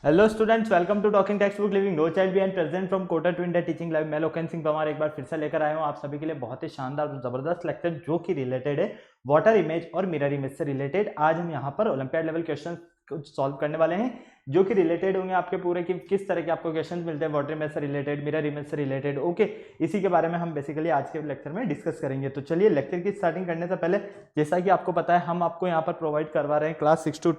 Hello students, welcome to talking text book living no child be and present from Kota to India teaching live. मैं लोकेन सिंह पवार एक बार फिर से लेकर आया हूँ आप सभी के लिए बहुत ही शानदार और जबरदस्त लेक्चर जो कि रिलेटेड है वाटर इमेज और मिरर इमेज से रिलेटेड। आज हम यहाँ पर ओलंपियाड लेवल क्वेश्चन सॉल्व करने वाले हैं जो कि रिलेटेड होंगे आपके पूरे कि किस तरह के आपको क्वेश्चन मिलते हैं वाटर इमेज से रिलेटेड, मिरर इमेज से रिलेटेड। ओके, इसी के बारे में हम बेसिकली आज के लेक्चर में डिस्कस करेंगे। तो चलिए लेक्चर की स्टार्टिंग करने से पहले, जैसा कि आपको पता है, हम आपको यहाँ पर प्रोवाइड करवा रहे हैं क्लास 6 to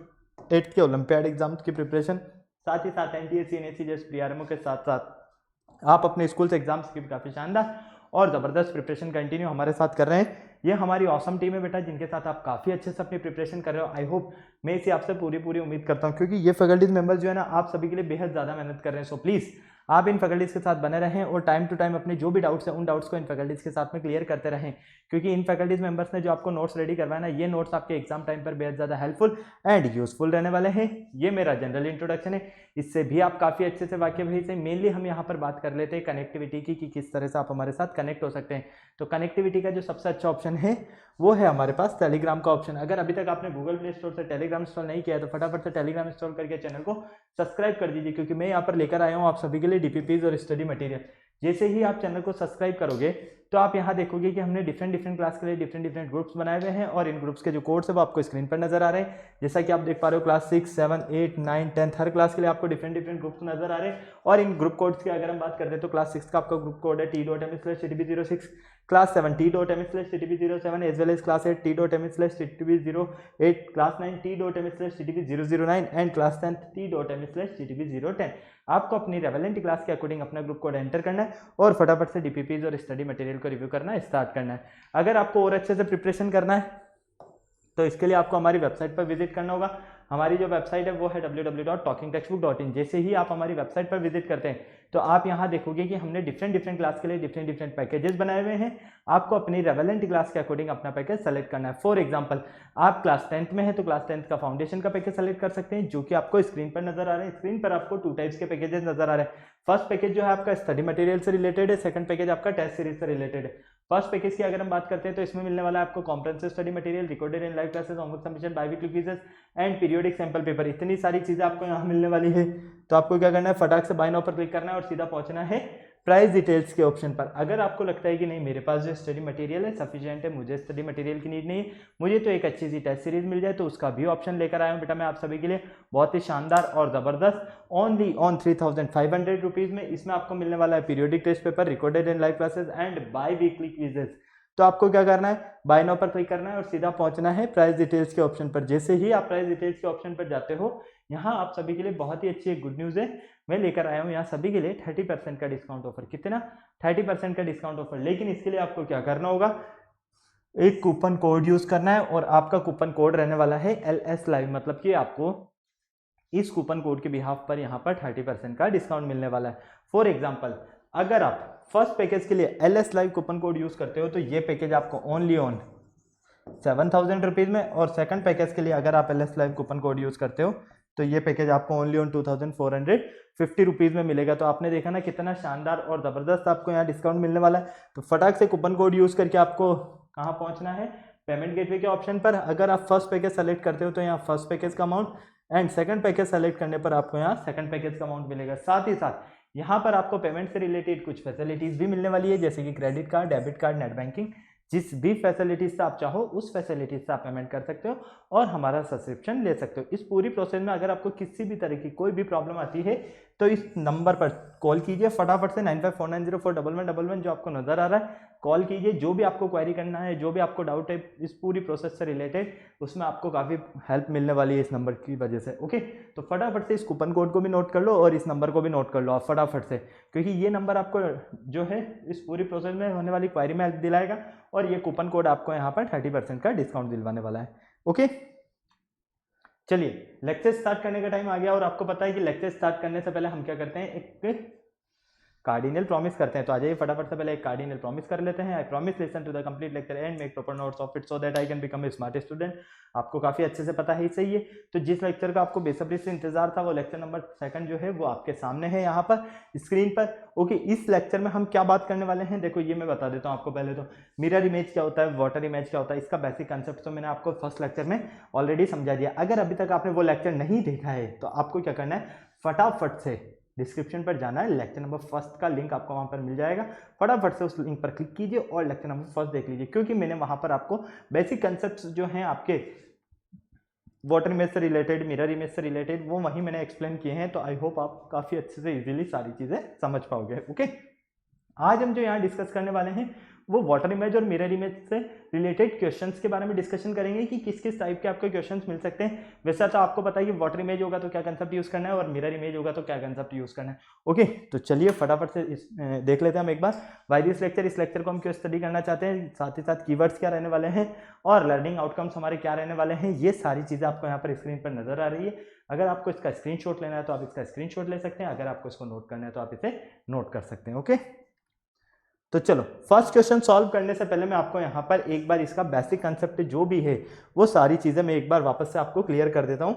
8 के ओलंपियाड एग्जाम की प्रिपरेशन। साथ ही साथ एनटीए एनएससी जैसे प्रीआरएमओ के साथ साथ आप अपने स्कूल से एग्जाम्स की भी काफ़ी शानदार और ज़बरदस्त प्रिपरेशन कंटिन्यू हमारे साथ कर रहे हैं। ये हमारी ऑसम टीम है बेटा, जिनके साथ आप काफ़ी अच्छे से अपनी प्रिपरेशन कर रहे हो। आई होप, मैं इसी आपसे पूरी उम्मीद करता हूँ, क्योंकि ये फैकल्टीज मेंबर्स जो है ना आप सभी के लिए बेहद ज़्यादा मेहनत कर रहे हैं। सो प्लीज़ आप इन फैकल्टीज के साथ बने रहें और टाइम टू टाइम अपने जो भी डाउट्स हैं उन डाउट्स को इन फैकल्टीज के साथ में क्लियर करते रहें, क्योंकि इन फैकल्टीज मेंबर्स ने जो आपको नोट्स रेडी करवाया ना, ये नोट्स आपके एग्जाम टाइम पर बेहद ज़्यादा हेल्पफुल एंड यूजफुल रहने वाले हैं। ये मेरा जनरल इंट्रोडक्शन है, इससे भी आप काफ़ी अच्छे से वाकिफ हैं। मेनली हम यहाँ पर बात कर लेते हैं कनेक्टिविटी की, कि किस तरह से आप हमारे साथ कनेक्ट हो सकते हैं। तो कनेक्टिविटी का जो सबसे अच्छा ऑप्शन है वो है हमारे पास टेलीग्राम का ऑप्शन। अगर अभी तक आपने गूगल प्ले स्टोर से टेलीग्राम इंस्टॉल नहीं किया है तो फटाफट से टेलीग्राम इंस्टॉल करके चैनल को सब्सक्राइब कर दीजिए, क्योंकि मैं यहाँ पर लेकर आया हूँ आप सभी के लिए डीपीपीज और स्टडी मटेरियल। जैसे ही आप चैनल को सब्सक्राइब करोगे तो आप यहाँ देखोगे कि हमने डिफरेंट क्लास के लिए डिफरेंट ग्रुप्स बनाए हुए हैं और इन ग्रुप्स के जो कोड्स है वो आपको स्क्रीन पर नजर आ रहे हैं। जैसा कि आप देख पा रहे हो, क्लास 6, 7, 8, 9, 10 हर क्लास के लिए आपको डिफरेंट ग्रुप्स नजर आ रहे हैं। और इन ग्रुप कोड्स की अगर हम बात करते हैं तो क्लास 6 का आपका ग्रुप कोड है t.m/ctb06, class 7 t.m/ctb07, as well as class 8 t.m/ctb08, class 9 t.m/ctb009 and class 10 t.m/ctb010। आपको अपनी रेवेलेंट क्लास के अकॉर्डिंग अपना ग्रुप कोड एंटर करना है और फटाफट से डीपीपीज और स्टडी मटेरियल को रिव्यू करना स्टार्ट करना है। अगर आपको और अच्छे से प्रिपरेशन करना है तो इसके लिए आपको हमारी वेबसाइट पर विजिट करना होगा। हमारी जो वेबसाइट है वो है www.talkingtextbook.in। जैसे ही आप हमारी वेबसाइट पर विजिट करते हैं तो आप यहाँ देखोगे कि हमने डिफरेंट क्लास के लिए डिफरेंट पैकेजेस बनाए हुए हैं। आपको अपनी रेवेलेंट क्लास के अकॉर्डिंग अपना पैकेज सेलेक्ट करना है। फॉर एग्जांपल, आप क्लास 10th में है तो क्लास 10th का फाउंडेशन का पैकेज सेलेक्ट कर सकते हैं, जो कि आपको स्क्रीन पर नजर आ रहे हैं। स्क्रीन पर आपको 2 टाइप्स के पैकेजेस नजर आ रहे हैं। फर्स्ट पैकेज जो है आपका स्टडी मटेरियल से रिलेटेड है, सेकंड पैकेज आपका टेस्ट सीरीज से रिलेटेड है। फर्स्ट पैकेज की अगर हम बात करते हैं तो इसमें मिलने वाला है आपको comprehensive study material, recorded in live classes, homework submission, biweekly quizzes and periodic sample paper. इतनी सारी चीजें आपको यहाँ मिलने वाली है। तो आपको क्या करना है, फटाक से बाय नाउ पर क्लिक करना है और सीधा पहुंचना है प्राइस डिटेल्स के ऑप्शन पर। अगर आपको लगता है कि नहीं, मेरे पास जो स्टडी मटेरियल है सफिशिएंट है, मुझे स्टडी मटेरियल की नीड नहीं है, मुझे तो एक अच्छी सी टेस्ट सीरीज मिल जाए, तो उसका भी ऑप्शन लेकर आया हूँ बेटा मैं आप सभी के लिए। बहुत ही शानदार और जबरदस्त, ओनली ऑन 3500 रुपीज में इसमें आपको मिलने वाला है periodic test paper, recorded in live classes and bi weekly quizzes. तो आपको क्या करना है, बाय नाउ पर क्लिक करना है और सीधा पहुंचना है प्राइस डिटेल्स के ऑप्शन पर। जैसे ही आप प्राइस डिटेल्स के ऑप्शन पर जाते हो, यहाँ आप सभी के लिए बहुत ही अच्छी एक गुड न्यूज है, मैं लेकर आया हूँ यहाँ सभी के लिए 30% का डिस्काउंट ऑफर। कितना? 30% का डिस्काउंट ऑफर। लेकिन इसके लिए आपको क्या करना होगा, एक कूपन कोड यूज करना है और आपका कूपन कोड रहने वाला है LS लाइव। मतलब कि आपको इस कूपन कोड के बिहाफ पर यहाँ पर 30% का डिस्काउंट मिलने वाला है। फॉर एग्जाम्पल, अगर आप फर्स्ट पैकेज के लिए LS live coupon code use करते हो तो ये पैकेज आपको ओनली ऑन 7000 रुपीज में, और सेकंड पैकेज के लिए अगर आप LS live coupon code use करते हो तो ये पैकेज आपको ओनली ऑन 2450 रुपीज में मिलेगा। तो आपने देखा ना कितना शानदार और जबरदस्त आपको यहाँ डिस्काउंट मिलने वाला है। तो फटाक से कूपन कोड यूज करके आपको कहाँ पहुंचना है, पेमेंट गेटवे के ऑप्शन पर। अगर आप फर्स्ट पैकेज सेलेक्ट करते हो तो यहाँ फर्स्ट पैकेज का amount and second package select करने पर आपको यहाँ सेकंड पैकेज का अमाउंट मिलेगा। साथ ही साथ यहाँ पर आपको पेमेंट से रिलेटेड कुछ फैसिलिटीज भी मिलने वाली है, जैसे कि credit card, debit card, net banking. जिस भी फैसिलिटीज से आप चाहो उस फैसिलिटीज से आप पेमेंट कर सकते हो और हमारा सब्सक्रिप्शन ले सकते हो। इस पूरी प्रोसेस में अगर आपको किसी भी तरह की कोई भी प्रॉब्लम आती है तो इस नंबर पर कॉल कीजिए फटाफट से, 9549041111 जो आपको नजर आ रहा है। कॉल कीजिए, जो भी आपको क्वेरी करना है, जो भी आपको डाउट है इस पूरी प्रोसेस से रिलेटेड, उसमें आपको काफ़ी हेल्प मिलने वाली है इस नंबर की वजह से। ओके, तो फटाफट से इस कूपन कोड को भी नोट कर लो और इस नंबर को भी नोट कर लो आप फटाफट से, क्योंकि ये नंबर आपको जो है इस पूरी प्रोसेस में होने वाली क्वेरी में हेल्प दिलाएगा और ये कूपन कोड आपको यहाँ पर 30% का डिस्काउंट दिलवाने वाला है। ओके, चलिए लेक्चर स्टार्ट करने का टाइम आ गया और आपको पता है कि लेक्चर स्टार्ट करने से पहले हम क्या करते हैं, एक कार्डिनल प्रॉमिस करते हैं। तो आ जाइए फटाफट से पहले एक कार्डिनल प्रॉमिस कर लेते हैं। I promise listen to the complete lecture and make proper notes of it so that I can become a smart student. आपको काफी अच्छे से पता है ही सही है। तो जिस लेक्चर का आपको बेसब्री से इंतजार था वो लेक्चर नंबर 2 जो है वो आपके सामने है यहाँ पर स्क्रीन पर। ओके, इस लेक्चर में हम क्या बात करने वाले हैं, देखो ये मैं बता देता हूँ आपको पहले तो। मिरर इमेज क्या होता है, वाटर इमेज क्या होता है, इसका बेसिक कंसेप्ट तो मैंने आपको फर्स्ट लेक्चर में ऑलरेडी समझा दिया। अगर अभी तक आपने वो लेक्चर नहीं देखा है तो आपको क्या करना है, फटाफट से डिस्क्रिप्शन पर जाना है, लेक्चर नंबर फर्स्ट का लिंक आपको वहां पर मिल जाएगा, फटाफट से उस लिंक पर क्लिक कीजिए और लेक्चर नंबर फर्स्ट देख लीजिए, क्योंकि मैंने वहां पर आपको बेसिक कंसेप्ट जो हैं आपके वाटर इमेज से रिलेटेड, मिरर इमेज से रिलेटेड, वो वहीं मैंने एक्सप्लेन किए हैं। तो आई होप आप काफी अच्छे से इजीली सारी चीजें समझ पाओगे। ओके, आज हम जो यहाँ डिस्कस करने वाले हैं वो वाटर इमेज और मिरर इमेज से रिलेटेड क्वेश्चंस के बारे में डिस्कशन करेंगे कि किस किस टाइप के आपको क्वेश्चंस मिल सकते हैं। वैसे तो आपको पता है कि वाटर इमेज होगा तो क्या कंसेप्ट यूज करना है और मिरर इमेज होगा तो क्या कंसेप्ट यूज करना है। ओके, तो चलिए फटाफट से देख लेते हैं हम एक बार वाई दिस लेक्चर। इस लेक्चर को हम क्यों स्टडी करना चाहते हैं, साथ ही साथ कीवर्ड्स क्या रहने वाले हैं और लर्निंग आउटकम्स हमारे क्या रहने वाले हैं, ये सारी चीजें आपको यहाँ पर स्क्रीन पर नजर आ रही है। अगर आपको इसका स्क्रीनशॉट लेना है तो आप इसका स्क्रीनशॉट ले सकते हैं, अगर आपको इसको नोट करना है तो आप इसे नोट कर सकते हैं। ओके, तो चलो फर्स्ट क्वेश्चन सॉल्व करने से पहले मैं आपको यहाँ पर एक बार इसका बेसिक कंसेप्ट जो भी है वो सारी चीजें मैं एक बार वापस से आपको क्लियर कर देता हूं,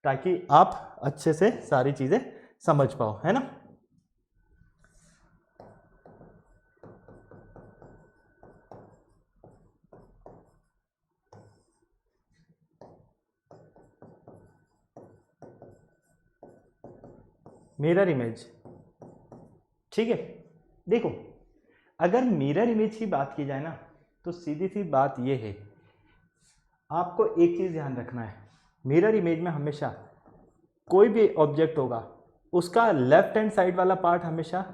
ताकि आप अच्छे से सारी चीजें समझ पाओ, है ना। मिरर इमेज, ठीक है। देखो, अगर मिरर इमेज की बात की जाए ना तो सीधी सी बात यह है, आपको एक चीज ध्यान रखना है, मिरर इमेज में हमेशा कोई भी ऑब्जेक्ट होगा उसका लेफ्ट हैंड साइड वाला पार्ट हमेशा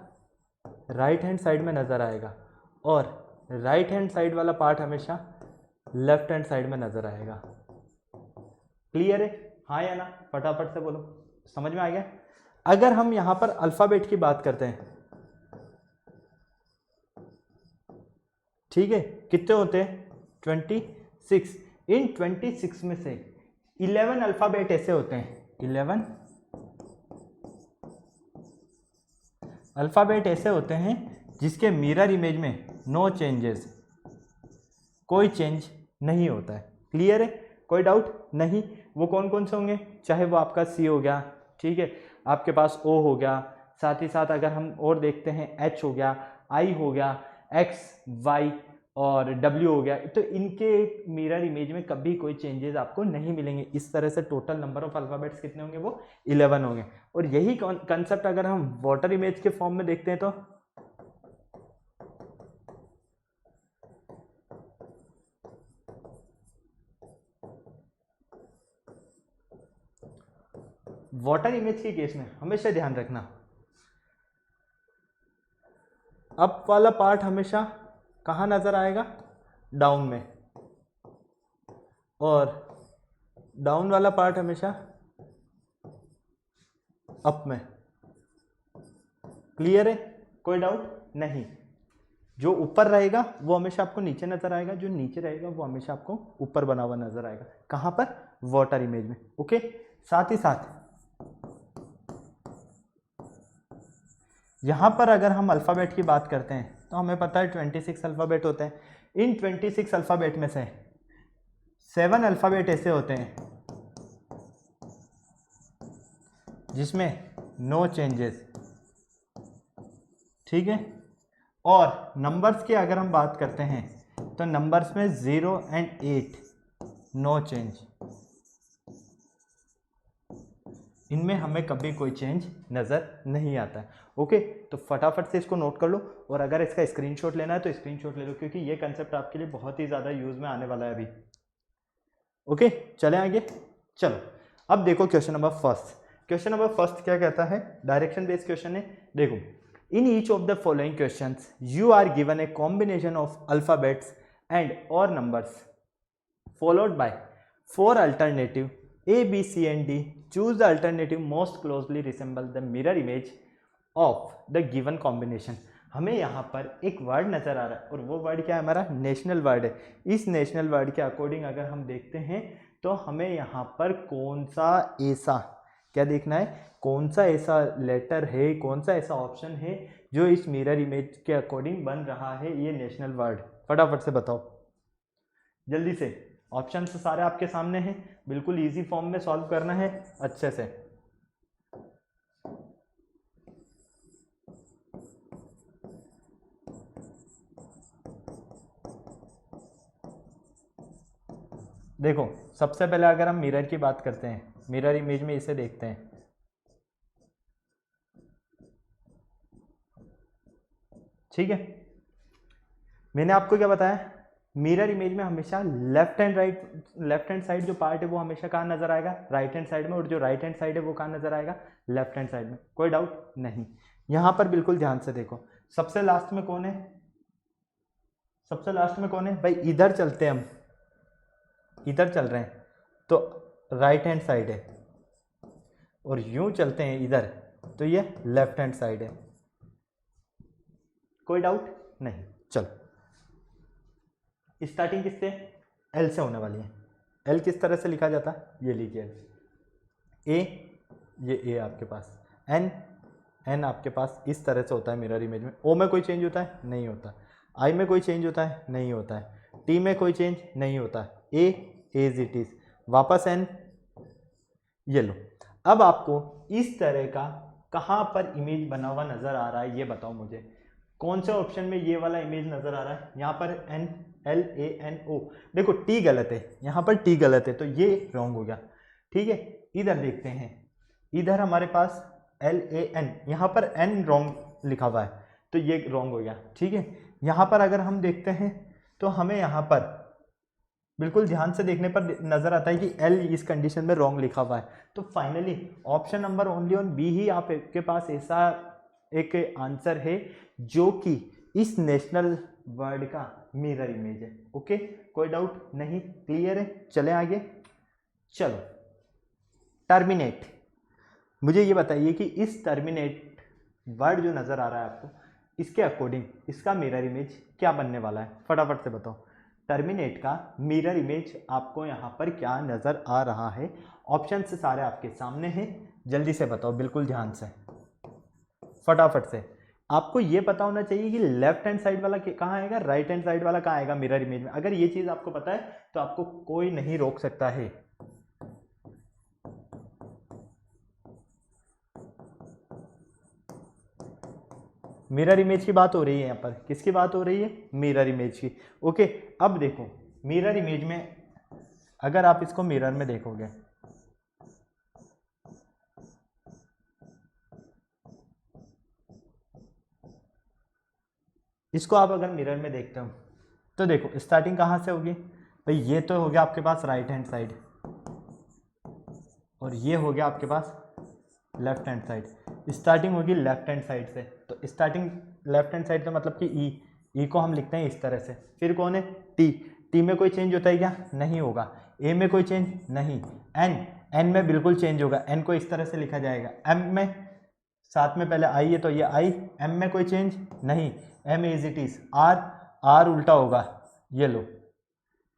राइट हैंड साइड में नजर आएगा और राइट हैंड साइड वाला पार्ट हमेशा लेफ्ट हैंड साइड में नजर आएगा। क्लियर है, हाँ या ना, फटाफट से बोलो, समझ में आ गया। अगर हम यहां पर अल्फाबेट की बात करते हैं, ठीक है, कितने होते हैं 26। इन 26 में से 11 अल्फाबेट ऐसे होते हैं, 11 अल्फाबेट ऐसे होते हैं जिसके मिरर इमेज में नो चेंजेस, कोई चेंज नहीं होता है। क्लियर है, कोई डाउट नहीं। वो कौन कौन से होंगे, चाहे वो आपका सी हो गया, ठीक है, आपके पास ओ हो गया, साथ ही साथ अगर हम और देखते हैं एच हो गया, आई हो गया, एक्स वाई और डब्ल्यू हो गया, तो इनके मिरर इमेज में कभी कोई चेंजेस आपको नहीं मिलेंगे। इस तरह से टोटल नंबर ऑफ अल्फाबेट्स कितने होंगे, वो 11 होंगे। और यही कंसेप्ट अगर हम वाटर इमेज के फॉर्म में देखते हैं तो वाटर इमेज के केस में हमेशा ध्यान रखना, अप वाला पार्ट हमेशा कहाँ नजर आएगा, डाउन में, और डाउन वाला पार्ट हमेशा अप में। क्लियर है, कोई डाउट नहीं। जो ऊपर रहेगा वो हमेशा आपको नीचे नजर आएगा, जो नीचे रहेगा वो हमेशा आपको ऊपर बना हुआ नजर आएगा। कहां पर, वाटर इमेज में। ओके, साथ ही साथ यहां पर अगर हम अल्फाबेट की बात करते हैं तो हमें पता है 26 अल्फाबेट होते हैं। इन 26 अल्फाबेट में से 7 अल्फाबेट ऐसे होते हैं जिसमें नो चेंजेस, ठीक है। और नंबर्स की अगर हम बात करते हैं तो नंबर्स में 0 and 8 नो चेंज, इनमें हमें कभी कोई चेंज नज़र नहीं आता है। ओके, तो फटाफट से इसको नोट कर लो, और अगर इसका स्क्रीनशॉट लेना है तो स्क्रीनशॉट ले लो, क्योंकि ये कंसेप्ट आपके लिए बहुत ही ज़्यादा यूज में आने वाला है अभी। ओके, चलें आगे। चलो अब देखो question number first. Question number first क्या कहता है, डायरेक्शन बेस्ड क्वेश्चन है। देखो, in each of the following questions you are given a combination of alphabets and और numbers followed by 4 alternative A, B, C and D. Choose the alternative most closely resemble the mirror image of the given combination. हमें यहाँ पर एक word नजर आ रहा है और वो वर्ड क्या है, हमारा नेशनल वर्ड है। इस नेशनल वर्ड के अकॉर्डिंग अगर हम देखते हैं तो हमें यहाँ पर कौन सा ऐसा, क्या देखना है, कौन सा ऐसा लेटर है, कौन सा ऐसा ऑप्शन है जो इस मिरर इमेज के अकॉर्डिंग बन रहा है ये नेशनल वर्ड। फटाफट से बताओ जल्दी से, ऑप्शन तो सारे आपके सामने हैं, बिल्कुल इजी फॉर्म में सॉल्व करना है अच्छे से। देखो, सबसे पहले अगर हम मिरर की बात करते हैं, मिरर इमेज में इसे देखते हैं, ठीक है। मैंने आपको क्या बताया, मिरर इमेज में हमेशा लेफ्ट हैंड साइड जो पार्ट है वो हमेशा कहाँ नजर आएगा, राइट हैंड साइड में, और जो राइट हैंड साइड है वो कहाँ नजर आएगा, लेफ्ट हैंड साइड में। कोई डाउट नहीं। यहां पर बिल्कुल ध्यान से देखो, सबसे लास्ट में कौन है, सबसे लास्ट में कौन है भाई, इधर चलते हैं हम, इधर चल रहे हैं तो राइट हैंड साइड है, और यूं चलते हैं इधर तो ये लेफ्ट हैंड साइड है। कोई डाउट नहीं। चलो, स्टार्टिंग किससे, एल से होने वाली है। एल किस तरह से लिखा जाता है, ये लीजिए ए, ये ए आपके पास, एन, एन आपके पास इस तरह से होता है मिरर इमेज में। ओ में कोई चेंज होता है, नहीं होता। आई में कोई चेंज होता है, नहीं होता है। टी में कोई चेंज नहीं होता। ए एज इट इज, वापस एन, ये लो। अब आपको इस तरह का कहाँ पर इमेज बना हुआ नजर आ रहा है, ये बताओ मुझे, कौन से ऑप्शन में ये वाला इमेज नजर आ रहा है। यहाँ पर N, L A N O, देखो टी गलत है, यहाँ पर टी गलत है तो ये रॉन्ग हो गया। ठीक है, इधर देखते हैं, इधर हमारे पास एल ए एन, यहाँ पर एन रॉन्ग लिखा हुआ है तो ये रॉन्ग हो गया। ठीक है, यहाँ पर अगर हम देखते हैं तो हमें यहाँ पर बिल्कुल ध्यान से देखने पर नजर आता है कि एल इस कंडीशन में रॉन्ग लिखा हुआ है। तो finally option number only on B ही आपके पास ऐसा एक आंसर है जो कि इस नेशनल वर्ड का मिरर इमेज है। ओके, कोई डाउट नहीं, क्लियर है। चले आगे। चलो, टर्मिनेट, मुझे ये बताइए कि इस टर्मिनेट वर्ड जो नजर आ रहा है आपको, इसके अकॉर्डिंग इसका मिरर इमेज क्या बनने वाला है, फटाफट से बताओ। टर्मिनेट का मिरर इमेज आपको यहाँ पर क्या नजर आ रहा है, ऑप्शन से सारे आपके सामने हैं, जल्दी से बताओ, बिल्कुल ध्यान से, फटाफट से। आपको ये पता होना चाहिए कि लेफ्ट हैंड साइड वाला कहाँ आएगा, राइट हैंड साइड वाला कहाँ आएगा मिरर इमेज में। अगर ये चीज आपको पता है तो आपको कोई नहीं रोक सकता है। मिरर इमेज की बात हो रही है यहाँ पर, किसकी बात हो रही है, मिरर इमेज की। ओके, अब देखो मिरर इमेज में अगर आप इसको मिरर में देखोगे, इसको आप अगर मिरर में देखते हो तो देखो स्टार्टिंग कहाँ से होगी भाई, ये तो हो गया आपके पास राइट हैंड साइड, और ये हो गया आपके पास लेफ्ट हैंड साइड। स्टार्टिंग होगी लेफ्ट हैंड साइड से, तो स्टार्टिंग लेफ्ट हैंड साइड का मतलब कि ई को हम लिखते हैं इस तरह से। फिर कौन है, टी, टी में कोई चेंज होता है क्या, नहीं होगा। ए में कोई चेंज नहीं। एन, एन में बिल्कुल चेंज होगा, एन को इस तरह से लिखा जाएगा। एम में साथ में पहले आई है तो ये आई, एम में कोई चेंज नहीं, M as it is. R, R उल्टा होगा, ये लो।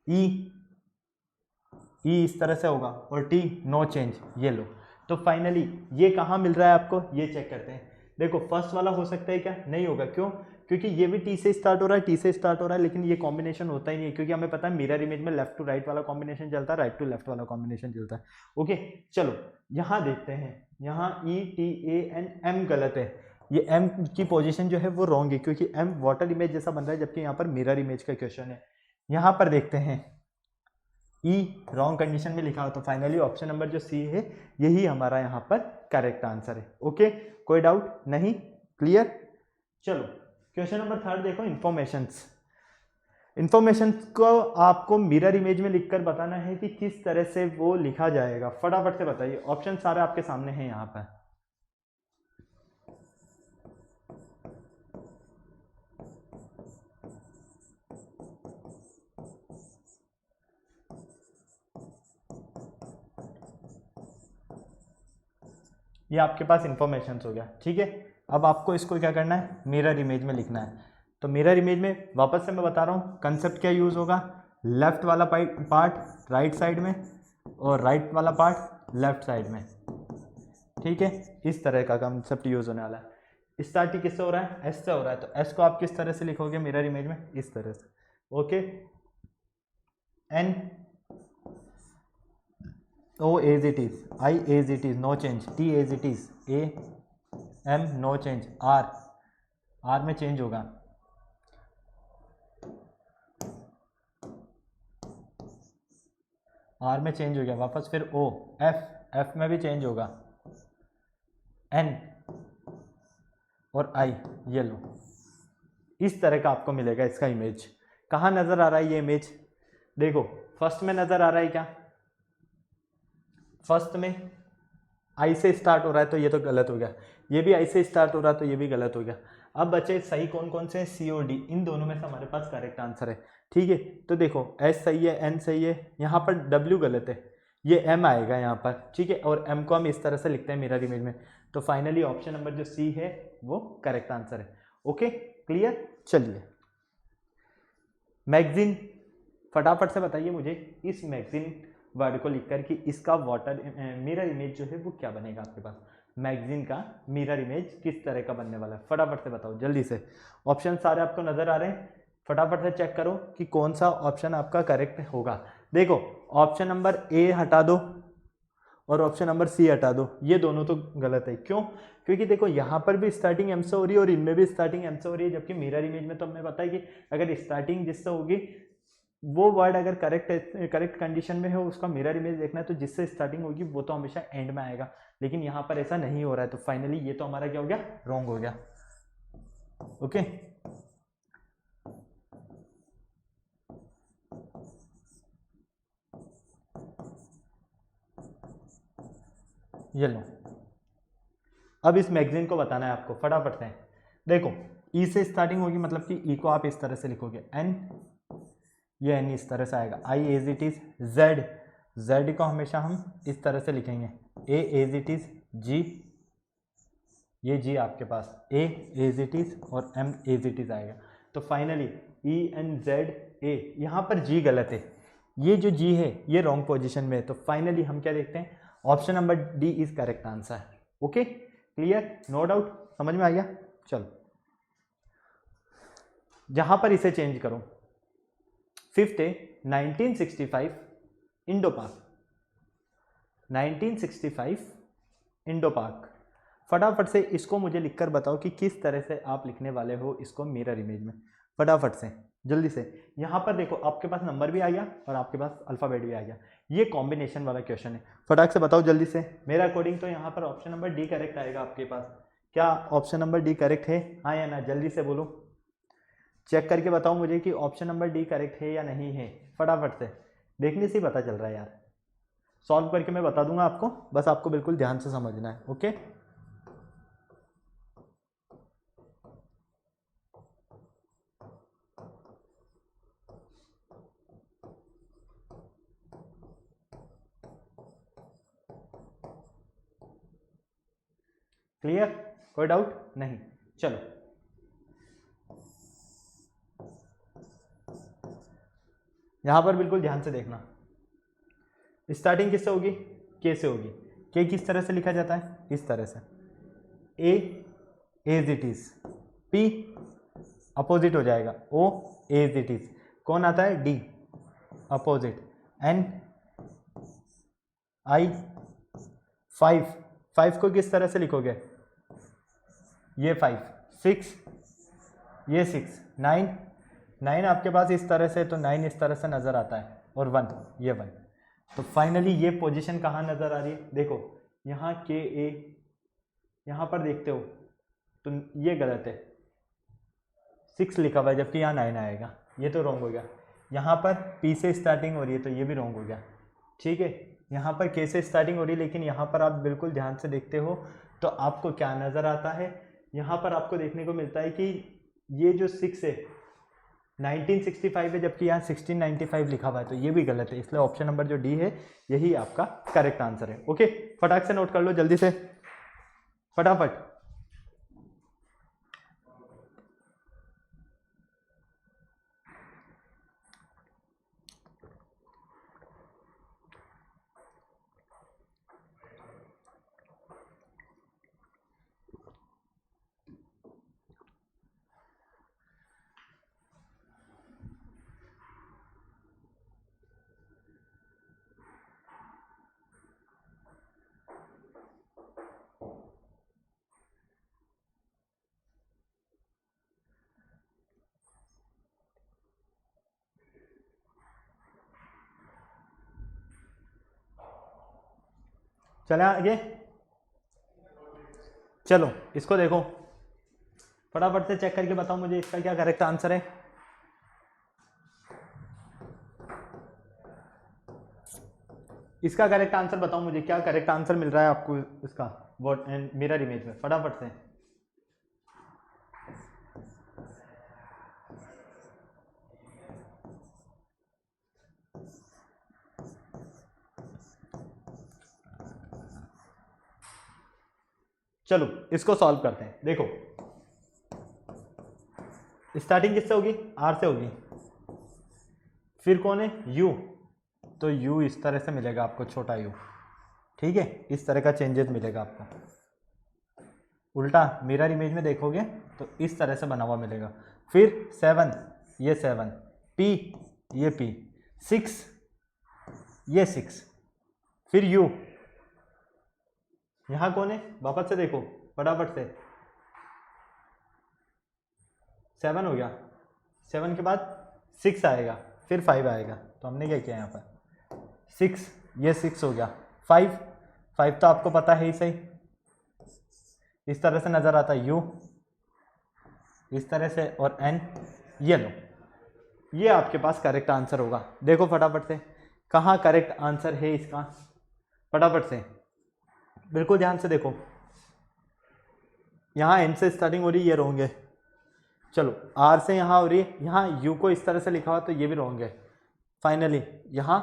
ई, ई इस तरह से होगा, और टी नो चेंज, ये लो। तो फाइनली ये कहाँ मिल रहा है आपको, ये चेक करते हैं। देखो फर्स्ट वाला हो सकता है क्या, नहीं होगा, क्यों, क्योंकि ये भी टी से स्टार्ट हो रहा है, टी से स्टार्ट हो रहा है, लेकिन ये कॉम्बिनेशन होता ही नहीं है, क्योंकि हमें पता है मिरर इमेज में लेफ्ट टू राइट वाला कॉम्बिनेशन चलता है, राइट टू लेफ्ट वाला कॉम्बिनेशन चलता है। ओके, चलो यहाँ देखते हैं, यहाँ E T A N M गलत है, ये एम की पोजीशन जो है वो रॉन्ग है, क्योंकि एम वाटर इमेज जैसा बन रहा है, जबकि यहाँ पर मिरर इमेज का क्वेश्चन है। यहाँ पर देखते हैं ई रॉन्ग कंडीशन में लिखा हो, तो फाइनली ऑप्शन नंबर जो सी है यही हमारा यहाँ पर करेक्ट आंसर है। ओके, कोई डाउट नहीं, क्लियर। चलो क्वेश्चन नंबर थर्ड देखो, इंफॉर्मेशंस। इंफॉर्मेशंस को आपको मिरर इमेज में लिखकर बताना है कि किस तरह से वो लिखा जाएगा, फटाफट से बताइए, ऑप्शन सारे आपके सामने हैं यहाँ पर। ये आपके पास इंफॉर्मेशन हो गया, ठीक है। अब आपको इसको क्या करना है, मिरर इमेज में लिखना है। तो मिरर इमेज में वापस से मैं बता रहा हूँ कंसेप्ट क्या यूज होगा, लेफ्ट वाला पार्ट राइट साइड में और राइट वाला पार्ट लेफ्ट साइड में, ठीक है। इस तरह का कंसेप्ट यूज होने वाला है। स्टार्टिंग किससे हो रहा है, एस से हो रहा है, तो एस को आप किस तरह से लिखोगे मिरर इमेज में, इस तरह से। Okay, N O as it is, I as it is, no change, T as it is, A M no change, R, R में चेंज होगा, R में चेंज हो गया वापस, फिर O, F, F में भी चेंज होगा, N और I, ये लो। इस तरह का आपको मिलेगा इसका इमेज। कहाँ नजर आ रहा है ये इमेज? देखो फर्स्ट में नजर आ रहा है क्या? फर्स्ट में आई से स्टार्ट हो रहा है तो ये तो गलत हो गया, ये भी आई से स्टार्ट हो रहा है तो ये भी गलत हो गया। अब बचे सही कौन कौन से? सी और डी, इन दोनों में से हमारे पास करेक्ट आंसर है। ठीक है, तो देखो एस सही है, एन सही है, यहाँ पर डब्ल्यू गलत है, ये एम आएगा यहाँ पर। ठीक है, और एम को हम इस तरह से लिखते हैं मिरर इमेज में। तो फाइनली ऑप्शन नंबर जो सी है वो करेक्ट आंसर है। Okay clear? चलिए मैगजीन, फटाफट से बताइए मुझे इस मैगजीन वर्ड को लिखकर कि इसका वाटर मिरर इमेज जो है वो क्या बनेगा आपके पास। मैगजीन का मिरर इमेज किस तरह का बनने वाला है, फटाफट से बताओ जल्दी से। ऑप्शन सारे आपको नजर आ रहे हैं, फटाफट से चेक करो कि कौन सा ऑप्शन आपका करेक्ट होगा। देखो ऑप्शन नंबर ए हटा दो और ऑप्शन नंबर सी हटा दो, ये दोनों तो गलत है। क्यों? क्योंकि देखो यहाँ पर भी स्टार्टिंग एम से हो रही है और इनमें भी स्टार्टिंग एम से हो रही है, जबकि मिरर इमेज में तो हमें पता है कि अगर स्टार्टिंग जिससे होगी वो वर्ड अगर करेक्ट कंडीशन में हो, उसका मिरर इमेज देखना है तो जिससे स्टार्टिंग होगी वो तो हमेशा एंड में आएगा, लेकिन यहाँ पर ऐसा नहीं हो रहा है। तो फाइनली ये तो हमारा क्या हो गया? रॉन्ग हो गया। ओके ये लो, अब इस मैगजीन को बताना है आपको फटाफट से। देखो ई से स्टार्टिंग होगी, मतलब कि ई को आप इस तरह से लिखोगे एन, ये एन इस तरह से आएगा। I as it is Z, Z को हमेशा हम इस तरह से लिखेंगे। A as it is G, ये जी आपके पास ए एज इट इज और एम एज इट इज आएगा। तो finally E N Z A, यहाँ पर जी गलत है, ये जो जी है ये रॉन्ग पोजीशन में है। तो फाइनली हम क्या देखते हैं? Option number D is correct answer. Okay clear, no doubt, समझ में आ गया? चलो जहां पर इसे चेंज करो, फिफ्थ है 1965 इंडो पाक, 1965 इंडो पाक। फटाफट से इसको मुझे लिखकर बताओ कि किस तरह से आप लिखने वाले हो इसको मिरर इमेज में, फटाफट से जल्दी से। यहाँ पर देखो आपके पास नंबर भी आ गया और आपके पास अल्फाबेट भी आ गया, ये कॉम्बिनेशन वाला क्वेश्चन है। फटाक से बताओ जल्दी से। मेरा अकॉर्डिंग तो यहाँ पर ऑप्शन नंबर डी करेक्ट आएगा आपके पास। क्या ऑप्शन नंबर डी करेक्ट है? हाँ या ना, जल्दी से बोलो, चेक करके बताओ मुझे कि ऑप्शन नंबर डी करेक्ट है या नहीं है। फटाफट से, देखने से ही पता चल रहा है यार, सॉल्व करके मैं बता दूंगा आपको, बस आपको बिल्कुल ध्यान से समझना है। ओके क्लियर, कोई डाउट नहीं? चलो यहां पर बिल्कुल ध्यान से देखना, स्टार्टिंग किससे होगी? के से होगी। के किस तरह से लिखा जाता है? इस तरह से, A as it is, P opposite हो जाएगा, ओ एज इट इज, कौन आता है? D opposite, N I five, five को किस तरह से लिखोगे? ये फाइव, सिक्स, ये सिक्स, नाइन, नाइन आपके पास इस तरह से, तो नाइन इस तरह से नजर आता है, और वन, ये वन। तो फाइनली ये पोजीशन कहाँ नजर आ रही है? देखो यहाँ के ए, यहाँ पर देखते हो तो ये गलत है, सिक्स लिखा हुआ है जबकि यहाँ नाइन आएगा, ये तो रॉन्ग हो गया। यहाँ पर पी से स्टार्टिंग हो रही है तो ये भी रॉन्ग हो गया। ठीक है, यहाँ पर के से स्टार्टिंग हो रही है, लेकिन यहाँ पर आप बिल्कुल ध्यान से देखते हो तो आपको क्या नज़र आता है? यहाँ पर आपको देखने को मिलता है कि ये जो सिक्स है 1965 है, जबकि यहाँ 1695 लिखा हुआ है, तो ये भी गलत है। इसलिए ऑप्शन नंबर जो डी है यही आपका करेक्ट आंसर है। ओके फटाक से नोट कर लो जल्दी से, फटाफट। चले आगे, चलो इसको देखो, फटाफट से चेक करके बताओ मुझे इसका क्या करेक्ट आंसर है। इसका करेक्ट आंसर बताओ मुझे, क्या करेक्ट आंसर मिल रहा है आपको इसका व्हाट एंड मिरर इमेज में, फटाफट से। चलो इसको सॉल्व करते हैं। देखो स्टार्टिंग किससे होगी, आर से होगी, फिर कौन है, यू, तो यू इस तरह से मिलेगा आपको, छोटा यू, ठीक है, इस तरह का चेंजेस मिलेगा आपको। उल्टा मिरर इमेज में देखोगे तो इस तरह से बना हुआ मिलेगा। फिर 7, ये 7, पी, ये पी, 6, ये 6, फिर यू, यहां कौन है, वापस से देखो फटाफट से, 7 हो गया, 7 के बाद 6 आएगा, फिर 5 आएगा, तो हमने क्या किया यहाँ पर 6, ये 6 हो गया, 5 तो आपको पता है ही सही, इस तरह से नजर आता है यू, इस तरह से, और एन, ये लो, ये आपके पास करेक्ट आंसर होगा। देखो फटाफट से कहाँ करेक्ट आंसर है इसका, फटाफट से बिल्कुल ध्यान से देखो, यहाँ एन से स्टार्टिंग हो रही है, ये रॉन्ग है। चलो आर से यहाँ हो रही है, यहाँ यू को इस तरह से लिखा हुआ तो ये भी रॉन्ग है। फाइनली यहाँ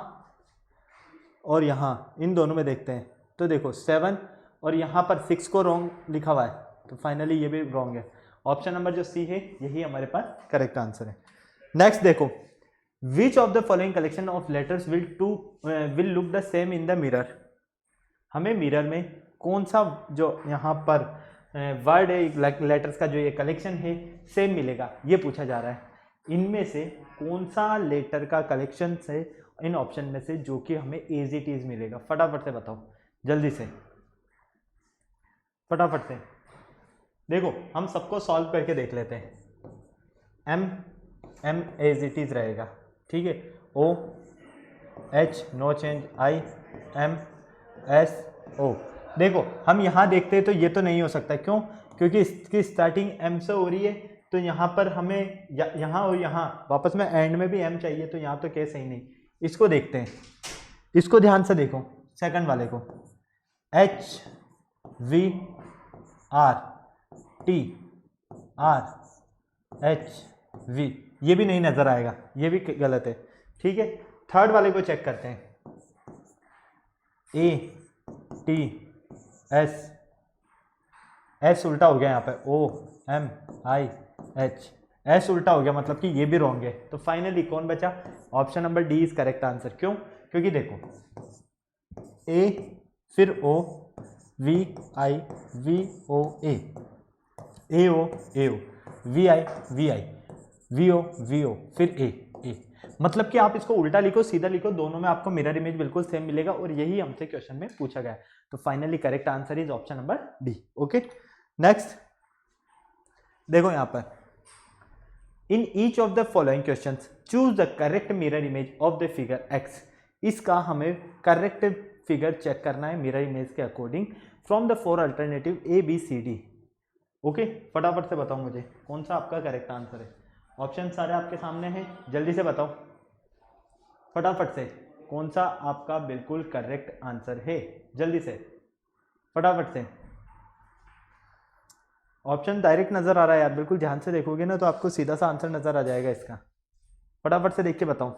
और यहाँ इन दोनों में देखते हैं, तो देखो 7 और यहाँ पर 6 को रॉन्ग लिखा हुआ है, तो फाइनली ये भी रॉन्ग है। ऑप्शन नंबर जो सी है यही हमारे पास करेक्ट आंसर है। नेक्स्ट देखो, which of the following collection of letters will look the same in the mirror. हमें मिरर में कौन सा जो यहाँ पर वर्ड है, लेटर्स का जो ये कलेक्शन है सेम मिलेगा, ये पूछा जा रहा है। इनमें से कौन सा लेटर का कलेक्शन से इन ऑप्शन में से जो कि हमें एज इट इज मिलेगा, फटाफट से बताओ जल्दी से, फटाफट से देखो, हम सबको सॉल्व करके देख लेते हैं। एम एज इट इज रहेगा, ठीक है, O H no change, I M S O. देखो हम यहाँ देखते हैं तो ये तो नहीं हो सकता, क्यों, क्योंकि इसकी स्टार्टिंग एम से हो रही है, तो यहाँ पर हमें यहाँ और यहाँ वापस में एंड में भी एम चाहिए, तो यहाँ तो केस सही नहीं। इसको देखते हैं, इसको ध्यान से देखो, सेकंड वाले को, H we R T R H we, ये भी नहीं नजर आएगा, ये भी गलत है, ठीक है। थर्ड वाले को चेक करते हैं, ए टी एस, एस उल्टा हो गया यहाँ पे, O M I H, S उल्टा हो गया, मतलब कि ये भी रॉन्ग है। तो फाइनली कौन बचा, option number D is correct answer. क्यों, क्योंकि देखो ए फिर O, V I V O, A O A O, V I V O, फिर ए, मतलब कि आप इसको उल्टा लिखो सीधा लिखो, दोनों में आपको मिरर इमेज बिल्कुल सेम मिलेगा, और यही हमसे क्वेश्चन में पूछा गया है। तो finally correct answer is option number D. Okay, next देखो यहां पर, in each of the following questions choose the correct mirror image of the figure X. इसका हमें करेक्ट फिगर चेक करना है मिरर इमेज के according from the 4 alternative A B C D. Okay, फटाफट से बताओ मुझे कौन सा आपका करेक्ट आंसर है। ऑप्शन सारे आपके सामने हैं, जल्दी से बताओ फटाफट से, कौन सा आपका बिल्कुल करेक्ट आंसर है, जल्दी से फटाफट से। ऑप्शन डायरेक्ट नजर आ रहा है यार, बिल्कुल ध्यान से देखोगे ना तो आपको सीधा सा आंसर नजर आ जाएगा इसका, फटाफट से देख के बताओ।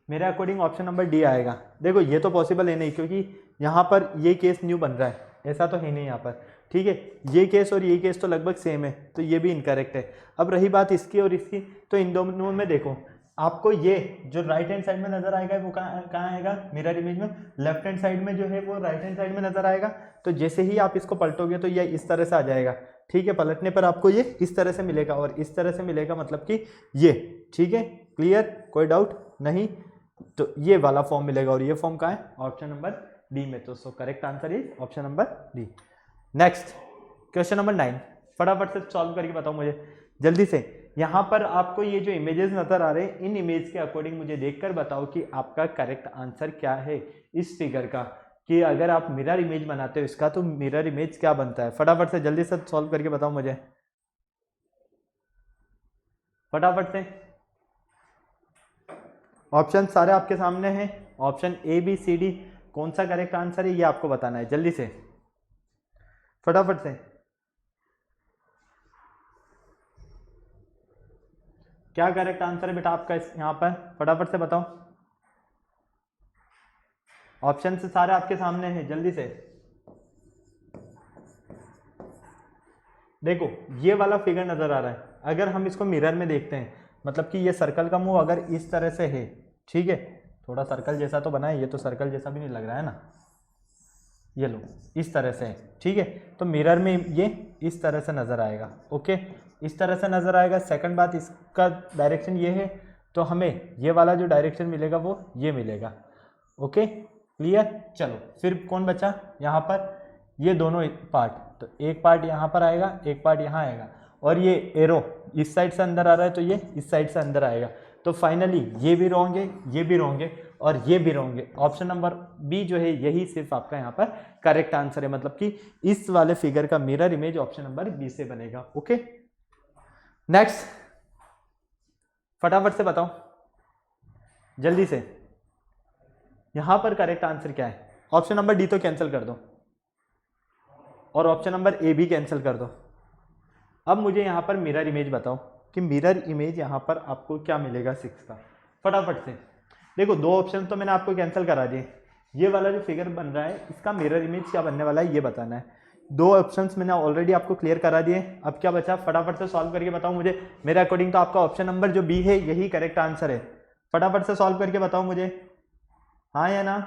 मेरे अकॉर्डिंग ऑप्शन नंबर डी आएगा। देखो ये तो पॉसिबल है नहीं, क्योंकि यहाँ पर ये केस न्यू बन रहा है, ऐसा तो है नहीं यहाँ पर, ठीक है। ये केस और ये केस तो लगभग सेम है, तो ये भी इनकरेक्ट है। अब रही बात इसकी और इसकी, तो इन दोनों में देखो आपको ये जो राइट हैंड साइड में नजर आएगा वो कहाँ आएगा, मिरर इमेज में लेफ्ट हैंड साइड में जो है वो राइट हैंड साइड में नजर आएगा। तो जैसे ही आप इसको पलटोगे तो ये इस तरह से आ जाएगा, ठीक है। पलटने पर आपको ये इस तरह से मिलेगा और इस तरह से मिलेगा, मतलब कि ये, ठीक है, क्लियर, कोई डाउट नहीं। तो ये वाला फॉर्म मिलेगा, और ये फॉर्म कहाँ है, ऑप्शन नंबर डी में। तो so correct answer is option number D. Next question number 9, फटाफट से सॉल्व करके बताओ मुझे जल्दी से। यहाँ पर आपको ये जो इमेजेस नजर आ रहे हैं, इन इमेज के अकॉर्डिंग मुझे देखकर बताओ कि आपका करेक्ट आंसर क्या है इस फिगर का। कि अगर आप मिरर इमेज बनाते हो इसका तो मिरर इमेज क्या बनता है। फटाफट से जल्दी से सॉल्व करके बताओ मुझे, फटाफट से। ऑप्शन सारे आपके सामने हैं, option A B C D, कौन सा करेक्ट आंसर है ये आपको बताना है, जल्दी से फटाफट से। क्या करेक्ट आंसर है बेटा आपका यहाँ पर, फटाफट से बताओ। ऑप्शन से सारे आपके सामने हैं, जल्दी से। देखो ये वाला फिगर नजर आ रहा है, अगर हम इसको मिरर में देखते हैं, मतलब कि ये सर्कल का मुंह अगर इस तरह से है, ठीक है, थोड़ा सर्कल जैसा तो बना है, ये तो सर्कल जैसा भी नहीं लग रहा है ना, ये लो इस तरह से है, ठीक है, तो मिरर में ये इस तरह से नजर आएगा। ओके, इस तरह से नजर आएगा। सेकंड बात, इसका डायरेक्शन ये है, तो हमें ये वाला जो डायरेक्शन मिलेगा वो ये मिलेगा। Okay clear. चलो फिर कौन बचा यहाँ पर, ये दोनों पार्ट, तो एक पार्ट यहाँ पर आएगा, एक पार्ट यहाँ आएगा, और ये एरो इस साइड से अंदर आ रहा है तो ये इस साइड से अंदर आएगा। तो फाइनली ये भी रॉन्ग है, ये भी रॉन्ग है, और ये भी रॉन्ग है। ऑप्शन नंबर बी जो है यही सिर्फ आपका यहाँ पर करेक्ट आंसर है, मतलब कि इस वाले फिगर का mirror image option number B से बनेगा। ओके नेक्स्ट, फटाफट से बताओ जल्दी से, यहां पर करेक्ट आंसर क्या है। ऑप्शन नंबर डी तो कैंसिल कर दो और ऑप्शन नंबर ए भी कैंसिल कर दो। अब मुझे यहां पर मिरर इमेज बताओ कि मिरर इमेज यहां पर आपको क्या मिलेगा 6 का, फटाफट से। देखो दो ऑप्शन तो मैंने आपको कैंसिल करा दिए, ये वाला जो फिगर बन रहा है इसका मिरर इमेज क्या बनने वाला है ये बताना है। दो ऑप्शंस मैंने ऑलरेडी आपको क्लियर करा दिए, अब क्या बचा, फटाफट से सॉल्व करके बताओ मुझे। मेरे अकॉर्डिंग तो आपका ऑप्शन नंबर जो बी है यही करेक्ट आंसर है, फटाफट से सॉल्व करके बताओ मुझे, हाँ या ना।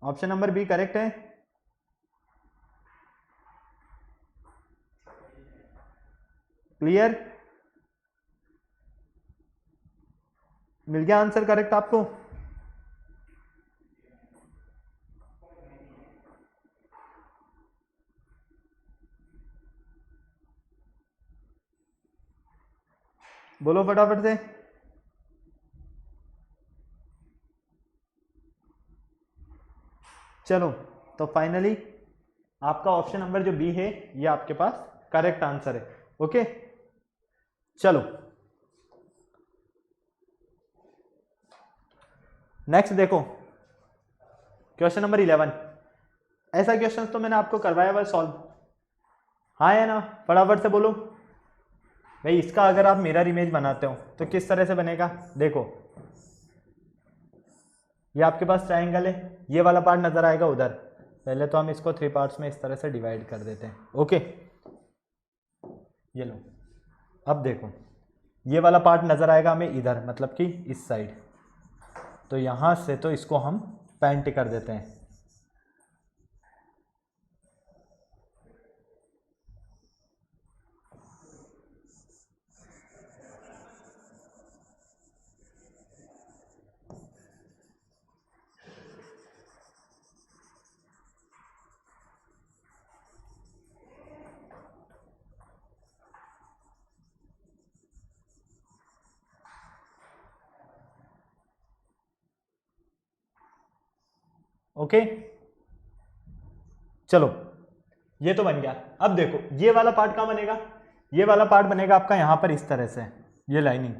ऑप्शन नंबर बी करेक्ट है, क्लियर, मिल गया आंसर करेक्ट आपको। बोलो फटाफट से। चलो तो फाइनली आपका ऑप्शन नंबर जो बी है ये आपके पास करेक्ट आंसर है। ओके चलो नेक्स्ट देखो, क्वेश्चन नंबर 11। ऐसा क्वेश्चन तो मैंने आपको करवाया हुआ सॉल्व, हाँ या ना, फटाफट से बोलो भाई। इसका अगर आप मिरर इमेज बनाते हो तो किस तरह से बनेगा, देखो ये आपके पास ट्रायंगल है, ये वाला पार्ट नजर आएगा उधर, पहले तो हम इसको 3 पार्ट्स में इस तरह से डिवाइड कर देते हैं। ओके ये लो, अब देखो ये वाला पार्ट नजर आएगा हमें इधर, मतलब कि इस साइड, तो यहां से तो इसको हम पेंट कर देते हैं। ओके चलो ये तो बन गया। अब देखो ये वाला पार्ट कहाँ बनेगा, ये वाला पार्ट बनेगा आपका यहाँ पर इस तरह से, ये लाइनिंग,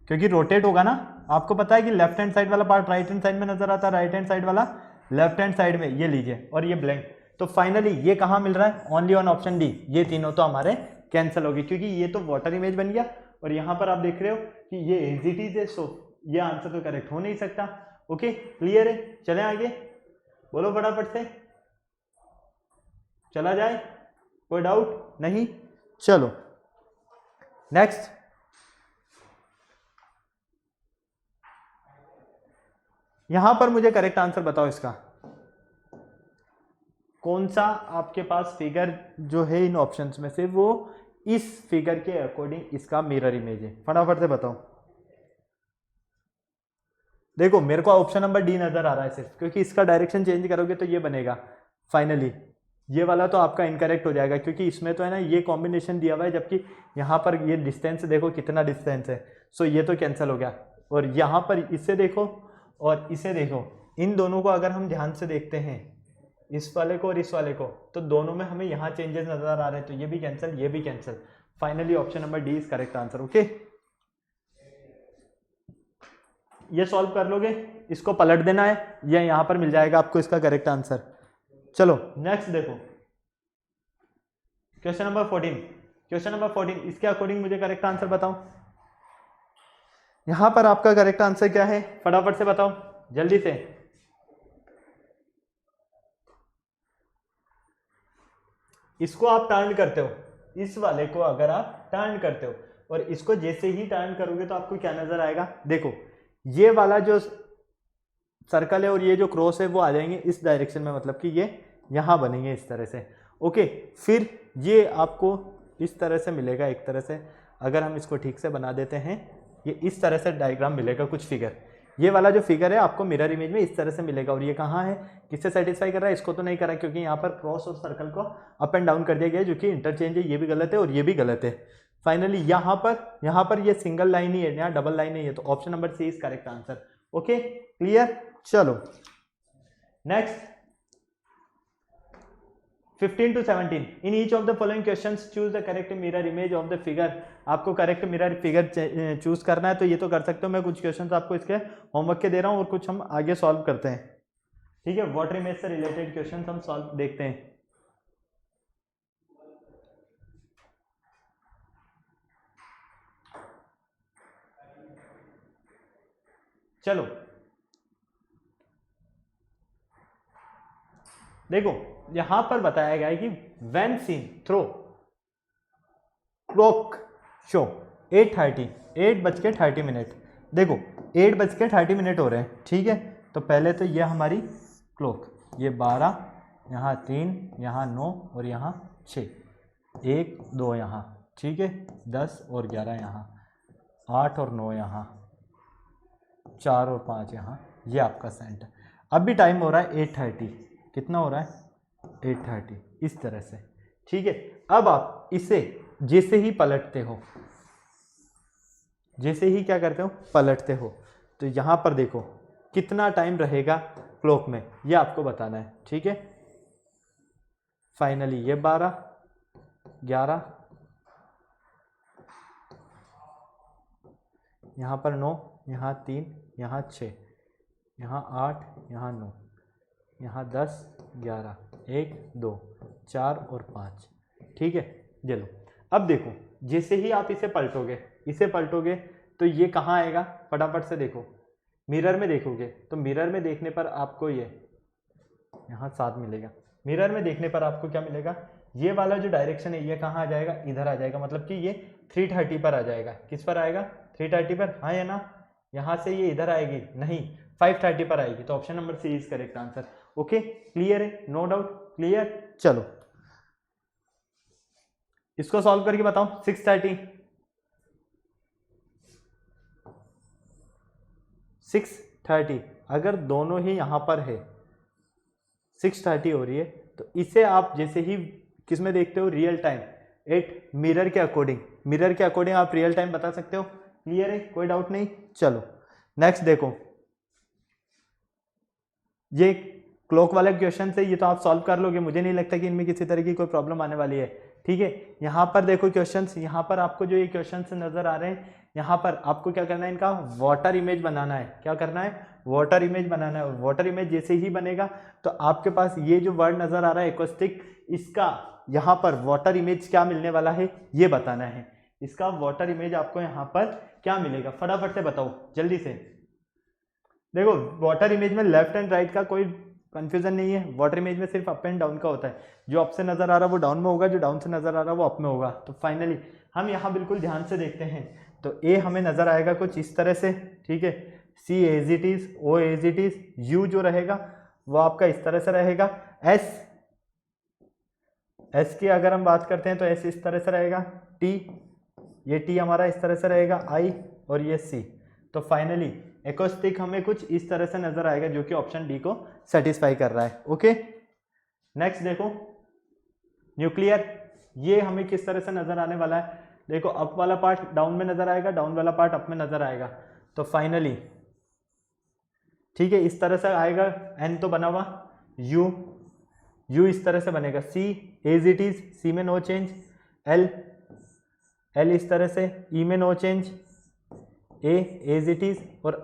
क्योंकि रोटेट होगा ना। आपको पता है कि लेफ्ट हैंड साइड वाला पार्ट राइट हैंड साइड में नजर आता है, राइट हैंड साइड वाला लेफ्ट हैंड साइड में, ये लीजिए, और ये ब्लैंक। तो फाइनली ये कहाँ मिल रहा है, ओनली ऑन ऑप्शन डी। ये तीनों तो हमारे कैंसिल होगी, क्योंकि ये तो वाटर इमेज बन गया, और यहाँ पर आप देख रहे हो कि ये एज इट इज है, सो ये आंसर तो करेक्ट हो नहीं सकता। ओके क्लियर है, चले आगे, बोलो फटाफट से, चला जाए, कोई डाउट नहीं। चलो नेक्स्ट, यहां पर मुझे करेक्ट आंसर बताओ इसका, कौन सा आपके पास फिगर जो है इन ऑप्शंस में से वो इस फिगर के अकॉर्डिंग इसका मिरर इमेज है, फटाफट से बताओ। देखो मेरे को ऑप्शन नंबर डी नजर आ रहा है सिर्फ, क्योंकि इसका डायरेक्शन चेंज करोगे तो ये बनेगा। फाइनली ये वाला तो आपका इनकरेक्ट हो जाएगा, क्योंकि इसमें तो है ना ये कॉम्बिनेशन दिया हुआ है, जबकि यहाँ पर ये डिस्टेंस देखो कितना डिस्टेंस है, सो ये तो कैंसिल हो गया। और यहाँ पर इसे देखो और इसे देखो, इन दोनों को अगर हम ध्यान से देखते हैं, इस वाले को और इस वाले को, तो दोनों में हमें यहाँ चेंजेस नजर आ रहे हैं, तो ये भी कैंसिल, ये भी cancel. Finally option number D is correct answer. Okay, ये सॉल्व कर लोगे, इसको पलट देना है, ये यहां पर मिल जाएगा आपको इसका करेक्ट आंसर। चलो नेक्स्ट देखो, क्वेश्चन नंबर 14। क्वेश्चन नंबर 14, इसके अकॉर्डिंग मुझे करेक्ट आंसर बताओ। यहां पर आपका करेक्ट आंसर क्या है, फटाफट से बताओ जल्दी से। इसको आप टर्न करते हो, इस वाले को अगर आप टर्न करते हो और इसको जैसे ही टर्न करोगे तो आपको क्या नजर आएगा, देखो ये वाला जो सर्कल है और ये जो क्रॉस है वो आ जाएंगे इस डायरेक्शन में, मतलब कि ये यहां बनेंगे इस तरह से। ओके, फिर ये आपको इस तरह से मिलेगा, एक तरह से अगर हम इसको ठीक से बना देते हैं, ये इस तरह से डायग्राम मिलेगा कुछ फिगर। ये वाला जो फिगर है आपको मिरर इमेज में इस तरह से मिलेगा, और ये कहाँ है, किससे सेटिस्फाई कर रहा है, इसको तो नहीं कर रहा है क्योंकि यहाँ पर क्रॉस और सर्कल को अप एंड डाउन कर दिया गया है, जो कि इंटरचेंज है, ये भी गलत है और ये भी गलत है। फाइनली यहाँ पर ये सिंगल लाइन ही है, यहाँ डबल लाइन नहीं है, तो option number C is correct answer. Okay clear, चलो next 15 to 17, in each of the following questions choose the correct mirror image of the figure। आपको करेक्ट मिरर फिगर चूज करना है, तो ये तो कर सकते हो, मैं कुछ क्वेश्चंस आपको इसके होमवर्क के दे रहा हूँ और कुछ हम आगे सॉल्व करते हैं। ठीक है, वाटर इमेज से रिलेटेड क्वेश्चंस हम सॉल्व देखते हैं। चलो देखो, यहां पर बताया गया है कि when seen through clock show 8:30, 8:30। देखो 8:30 हो रहे हैं, ठीक है, तो पहले तो ये हमारी क्लॉक, ये 12, यहाँ 3, यहाँ 9 और यहाँ 6, 1 2 यहाँ, ठीक है, 10 और 11 यहाँ, 8 और 9 यहाँ, 4 और 5 यहाँ, ये आपका सेंटर। अब भी टाइम हो रहा है 8:30, कितना हो रहा है 8:30, इस तरह से, ठीक है। अब आप इसे जैसे ही पलटते हो, जैसे ही क्या करते हो, पलटते हो, तो यहां पर देखो कितना टाइम रहेगा क्लॉक में, ये आपको बताना है, ठीक है। फाइनली ये 12, 11, यहां पर 9, यहाँ 3, यहाँ 6, यहाँ 8, यहाँ 9, यहाँ 10, 11, 1 2 4 और 5, ठीक है। चलो अब देखो, जैसे ही आप इसे पलटोगे तो ये कहाँ आएगा, फटाफट से देखो, मिरर में देखोगे तो मिरर में देखने पर आपको ये यहाँ 7 मिलेगा। मिरर में देखने पर आपको क्या मिलेगा, ये वाला जो डायरेक्शन है ये कहाँ आ जाएगा, इधर आ जाएगा, मतलब कि ये 3:30 पर आ जाएगा। किस पर आएगा, 3:30 पर, हाँ या ना। यहाँ से ये इधर आएगी नहीं, 5:30 पर आएगी, तो option number C is correct answer. Okay clear है, नो डाउट क्लियर। चलो इसको सॉल्व करके बताओ। 6:30 अगर दोनों ही यहां पर है, 6:30 हो रही है, तो इसे आप जैसे ही किस में देखते हो, रियल टाइम, एट मिरर के अकॉर्डिंग आप रियल टाइम बता सकते हो। क्लियर है, कोई डाउट नहीं। चलो नेक्स्ट देखो, ये क्लॉक वाला क्वेश्चन से ये तो आप सॉल्व कर लोगे, मुझे नहीं लगता कि इनमें किसी तरह की कोई प्रॉब्लम आने वाली है, ठीक है। यहाँ पर देखो क्वेश्चंस, यहाँ पर आपको जो ये क्वेश्चंस नजर आ रहे हैं, यहाँ पर आपको क्या करना है, इनका वाटर इमेज बनाना है। क्या करना है, वाटर इमेज बनाना है। और वाटर इमेज जैसे ही बनेगा तो आपके पास ये जो वर्ड नजर आ रहा है एक्वास्टिक, इसका यहाँ पर वाटर इमेज क्या मिलने वाला है ये बताना है। इसका वाटर इमेज आपको यहाँ पर क्या मिलेगा, फटाफट से बताओ जल्दी से। देखो वाटर इमेज में लेफ्ट एंड राइट का कोई कंफ्यूजन नहीं है, वाटर इमेज में सिर्फ अप एंड डाउन का होता है। जो अप से नजर आ रहा है वो डाउन में होगा, जो डाउन से नजर आ रहा है वो अप में होगा। तो फाइनली हम यहाँ बिल्कुल ध्यान से देखते हैं, तो ए हमें नजर आएगा कुछ इस तरह से, ठीक है। C as it is, O as it is, U जो रहेगा वो आपका इस तरह से रहेगा। एस की अगर हम बात करते हैं तो एस इस तरह से रहेगा। टी, ये टी हमारा इस तरह से रहेगा, आई, और ये सी। तो फाइनली एक्वास्टिक हमें कुछ इस तरह से नजर आएगा, जो कि ऑप्शन डी को सेटिस्फाई कर रहा है। ओके नेक्स्ट देखो, न्यूक्लियर, ये हमें किस तरह से नजर आने वाला है। देखो अप वाला पार्ट डाउन में नजर आएगा, डाउन वाला पार्ट अप में नजर आएगा। तो फाइनली ठीक है, इस तरह से आएगा, एन तो बना हुआ, यू इस तरह से बनेगा, C as it is, C में नो चेंज, एल इस तरह से, ई में no change, A as it is, और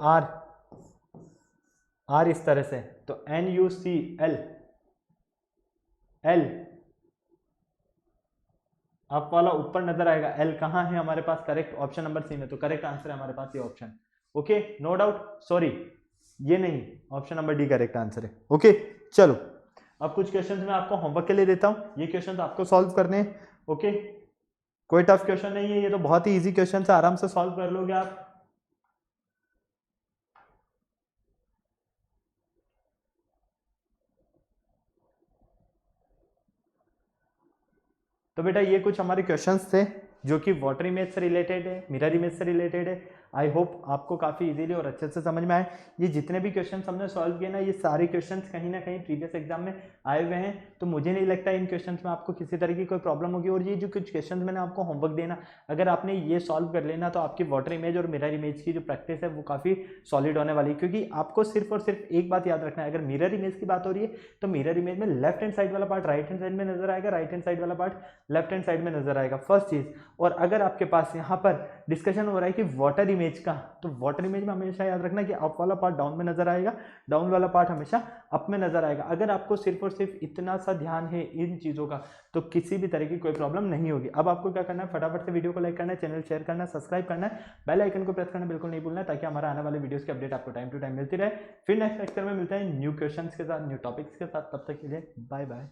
आर इस तरह से, तो N U C L, L up वाला ऊपर नजर आएगा, एल कहाँ है हमारे पास, करेक्ट ऑप्शन नंबर सी में, तो करेक्ट आंसर है हमारे पास ये option. Okay, no doubt, sorry ये नहीं, option number D correct answer है। ओके चलो, अब कुछ क्वेश्चंस मैं आपको होमवर्क के लिए देता हूं, ये क्वेश्चंस आपको सॉल्व करने हैं। ओके, कोई टफ क्वेश्चन नहीं है, ये तो बहुत ही इजी क्वेश्चन है, आराम से सॉल्व कर लोगे आप। तो बेटा ये कुछ हमारे क्वेश्चंस थे जो कि वाटर इमेज से रिलेटेड है, मिरर इमेज से रिलेटेड है। आई होप आपको काफ़ी इजीली और अच्छे से समझ में आए। ये जितने भी क्वेश्चंस हमने सॉल्व किए ना, ये सारे क्वेश्चंस कहीं ना कहीं प्रीवियस एग्जाम में आए हुए हैं, तो मुझे नहीं लगता इन क्वेश्चंस में आपको किसी तरह की कोई प्रॉब्लम होगी। और ये जो कुछ क्वेश्चंस मैंने आपको होमवर्क देना, अगर आपने ये सॉल्व कर लेना तो आपकी वाटर इमेज और मिरर इमेज की जो प्रैक्टिस है वो काफ़ी सॉलिड होने वाली है। क्योंकि आपको सिर्फ और सिर्फ एक बात याद रखना है, अगर मिरर इमेज की बात हो रही है तो मिरर इमेज में लेफ्ट हैंड साइड वाला पार्ट राइट हैंड साइड में नजर आएगा, राइट हैंड साइड वाला पार्ट लेफ्ट हैंड साइड में नजर आएगा, फर्स्ट चीज। और अगर आपके पास यहाँ पर डिस्कशन हो रहा है कि वाटर इमेज का, तो वाटर इमेज में हमेशा याद रखना कि अप वाला पार्ट डाउन में नजर आएगा, डाउन वाला पार्ट हमेशा अप में नजर आएगा। अगर आपको सिर्फ और सिर्फ इतना सा ध्यान है इन चीजों का, तो किसी भी तरह की कोई प्रॉब्लम नहीं होगी। अब आपको क्या करना है, फटाफट से वीडियो को लाइक करना है, चैनल शेयर करना है, सब्सक्राइब करना है, बेल आइकन को प्रेस करना बिल्कुल नहीं भूलना है, ताकि हमारा आने वाले वीडियोस की अपडेट आपको टाइम टू टाइम मिलती रहे। फिर नेक्स्ट लेक्चर में मिलते हैं न्यू क्वेश्चंस के साथ, न्यू टॉपिक्स के साथ। तब तक के लिए बाय बाय।